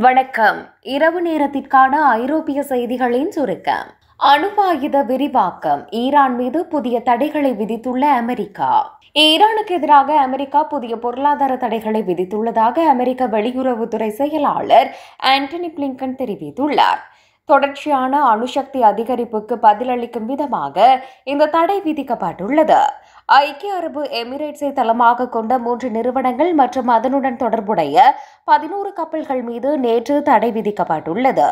வணக்கம். இரவு நேரத்திற்கான ஐரோப்பிய செய்திகளின் சுருக்கம். அணு ஆயுத விரிவாக்கம். ஈரான் மீது புதிய தடைகளை விதித்துள்ள அமெரிக்கா. ஈரானுக்கு எதிராக அமெரிக்கா புதிய பொருளாதார தடைகளை விதித்துள்ளதாக அமெரிக்க வெளியுறவுத்துறை செயலாளர் ஆண்டனி பிளிங்கன் தெரிவித்துள்ளார். தொடர்ச்சியான அணுசக்தி அதிகரிப்புக்கு பதிலளிக்கும் விதமாக இந்த தடை விதிக்கப்பட்டுள்ளது. ஐக்கிய அரபு எமிரேட்ஸை தளமாக கொண்ட 3 நிறுவனங்கள் மற்றும் அதனுடன் தொடர்புடைய 11 கப்பல்கள் மீது நேற்று தடை விதிக்கப்பட்டுள்ளது.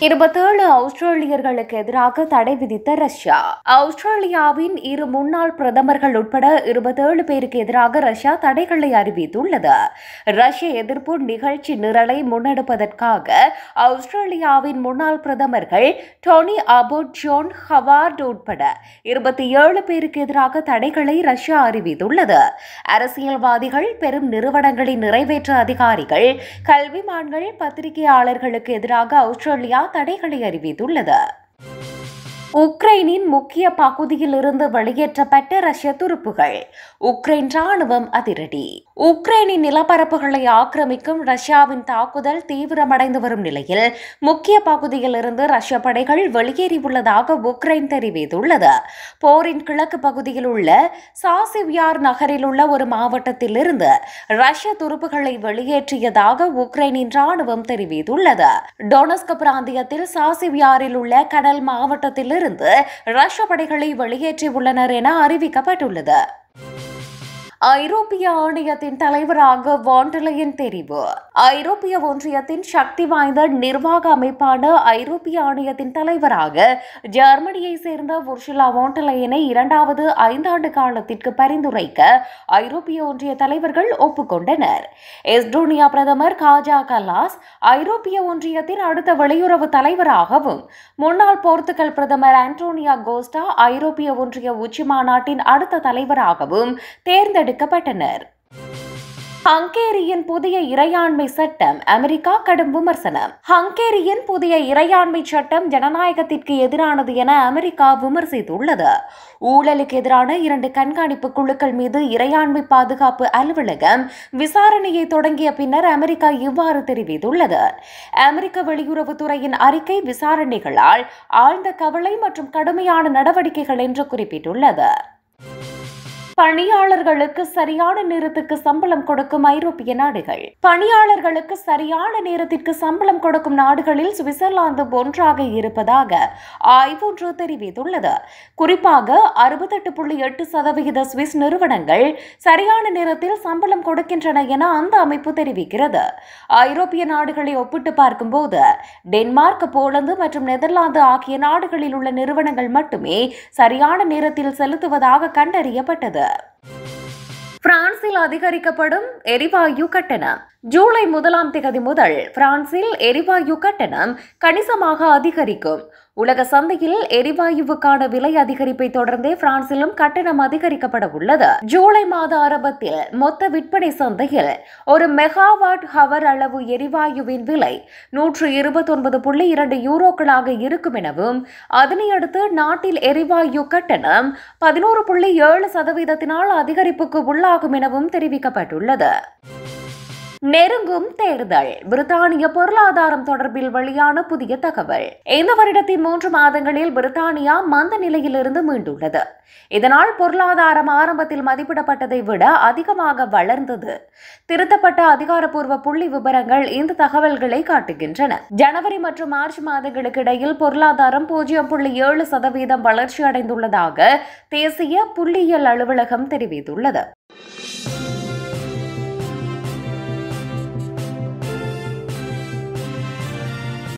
27 ஆஸ்திரேலியர்களுக்கு எதிராக தடை விதித்த ரஷ்யா. ஆஸ்திரேலியாவின் 2 முன்னாள் பிரதமர்கள் உட்பட 27 பேருக்கு எதிராக ரஷ்யா தடைகளை அறிவித்துள்ளது. ரஷ்ய எதிர்ப்பு நிகழ்ச்சி நிரலை முன்னெடுப்பதற்காக ஆஸ்திரேலியாவின் முன்னாள் பிரதமர்கள் டோனி அபோட், ஜோன் ஹவார்ட் உட்பட 27 பேருக்கு எதிராக தடைகளை ரஷ்யா அறிவித்துள்ளது. அரசியல்வாதிகள், பெரும் நிறுவனங்களின் நிறைவேற்று அதிகாரிகள், கல்விமான்கள், பத்திரிகையாளர்களுக்கு எதிராக ஆஸ்திரேலியா தடைகளை அறிவித்துள்ளது. உக்ரைனின் முக்கிய பகுதியில் இருந்து வெளியேற்றப்பட்ட ரஷ்ய துருப்புகள். உக்ரைன் ராணுவம் அதிரடி. உக்ரைனின் நிலப்பரப்புகளை ஆக்கிரமிக்கும் ரஷ்யாவின் தாக்குதல் தீவிரமடைந்து வரும் நிலையில் முக்கிய பகுதியில் இருந்து ரஷ்ய படைகள் வெளியேறியுள்ளதாக உக்ரைன் தெரிவித்துள்ளது. போரின் கிழக்கு பகுதியில் உள்ள சாசிவியார் நகரில் உள்ள ஒரு மாவட்டத்தில் இருந்து ரஷ்ய துருப்புகளை வெளியேற்றியதாக உக்ரைனின் ராணுவம் தெரிவித்துள்ளது. டொனஸ்க் பிராந்தியத்தில் சாசிவியாரில் உள்ள கடல் மாவட்டத்தில் இருந்து ரஷ்ய படைகளை வெளியேற்றியுள்ளனர் என அறிவிக்கப்பட்டுள்ளது. ஐரோப்பிய ஆணையத்தின் தலைவராக வாண்டர்லையன் தெரிவு. ஐரோப்பிய ஒன்றியத்தின் சக்தி வாய்ந்த நிர்வாக அமைப்பான ஐரோப்பிய ஆணையத்தின் தலைவராக ஜெர்மனியை சேர்ந்த உர்சுலா வாண்டர்லையனை 2வது 5 ஆண்டு காலத்திற்கு பரிந்துரைக்க ஐரோப்பிய ஒன்றிய தலைவர்கள் ஒப்புக்கொண்டனர். எஸ்டோனியா பிரதமர் காஜா கல்லாஸ் ஐரோப்பிய ஒன்றியத்தின் அடுத்த வெளியுறவு தலைவராகவும், முன்னாள் போர்த்துகல் பிரதமர் ஆண்டோனியா கோஸ்டா ஐரோப்பிய ஒன்றிய உச்சி மாநாட்டின் அடுத்த தலைவராகவும் தேர்ந்தெடுக்கப்பட்டனர். ஹங்கேரியின் புதிய இறையாண்மை சட்டம். அமெரிக்கா கடும் விமர்சனம். ஹங்கேரியின் புதிய இறையாண்மை சட்டம் ஜனநாயகத்திற்கு எதிரானது என அமெரிக்கா விமர்சித்துள்ளது. ஊழலுக்கு எதிரான 2 கண்காணிப்பு குழுக்கள் மீது இறையாண்மை பாதுகாப்பு அலுவலகம் விசாரணையை தொடங்கிய பின்னர் அமெரிக்கா இவ்வாறு தெரிவித்துள்ளது. அமெரிக்க வெளியுறவுத்துறையின் அறிக்கை விசாரணைகளால் ஆழ்ந்த கவலை மற்றும் கடுமையான நடவடிக்கைகள் என்று குறிப்பிட்டுள்ளது. பணியாளர்களுக்கு சரியான நேரத்துக்கு சம்பளம் கொடுக்கும் ஐரோப்பிய நாடுகள். பணியாளர்களுக்கு சரியான நேரத்திற்கு சம்பளம் கொடுக்கும் நாடுகளில் சுவிட்சர்லாந்து ஒன்றாக இருப்பதாக ஆய்வு ஒன்று தெரிவித்துள்ளது. குறிப்பாக 68.8% சுவிஸ் நிறுவனங்கள் சரியான நேரத்தில் சம்பளம் கொடுக்கின்றன என அந்த அமைப்பு தெரிவிக்கிறது. ஐரோப்பிய நாடுகளை ஒப்பிட்டு பார்க்கும்போது டென்மார்க், போலந்து மற்றும் நெதர்லாந்து ஆகிய நாடுகளில் உள்ள நிறுவனங்கள் மட்டுமே சரியான நேரத்தில் செலுத்துவதாக கண்டறியப்பட்டது. பிரான்சில் அதிகரிக்கப்படும் எரிவாயு கட்டணம். ஜூலை 1ஆம் தேதி முதல் பிரான்சில் எரிவாயு கட்டணம் கணிசமாக அதிகரிக்கும். உலக சந்தையில் எரிவாயுவுக்கான விலை அதிகரிப்பை தொடர்ந்தே பிரான்சிலும் கட்டணம் அதிகரிக்கப்பட உள்ளது. ஜூலை மாத ஆரம்பத்தில் மொத்த விற்பனை சந்தையில் ஒரு மெகாவாட் ஹவர் அளவு எரிவாயுவின் விலை 129.2 யூரோக்களாக இருக்கும் எனவும், அதனையடுத்து நாட்டில் எரிவாயு கட்டணம் 11.7% அதிகரிப்புக்கு உள்ளாகும் எனவும் தெரிவிக்கப்பட்டுள்ளது. நெருங்கும் தேர்தல். பிரித்தானிய பொருளாதாரம் தொடர்பில் வெளியான புதிய தகவல். இந்த வருடத்தின் 3 மாதங்களில் பிரித்தானியா மந்த நிலையிலிருந்து மீண்டுள்ளது. இதனால் பொருளாதாரம் ஆரம்பத்தில் மதிப்பிடப்பட்டதை விட அதிகமாக வளர்ந்தது. திருத்தப்பட்ட அதிகாரப்பூர்வ புள்ளி விவரங்கள் இந்த தகவல்களை காட்டுகின்றன. ஜனவரி மற்றும் மார்ச் மாதங்களுக்கு இடையில் பொருளாதாரம் 0.7% வளர்ச்சி அடைந்துள்ளதாக தேசிய புள்ளியியல் அலுவலகம் தெரிவித்துள்ளது.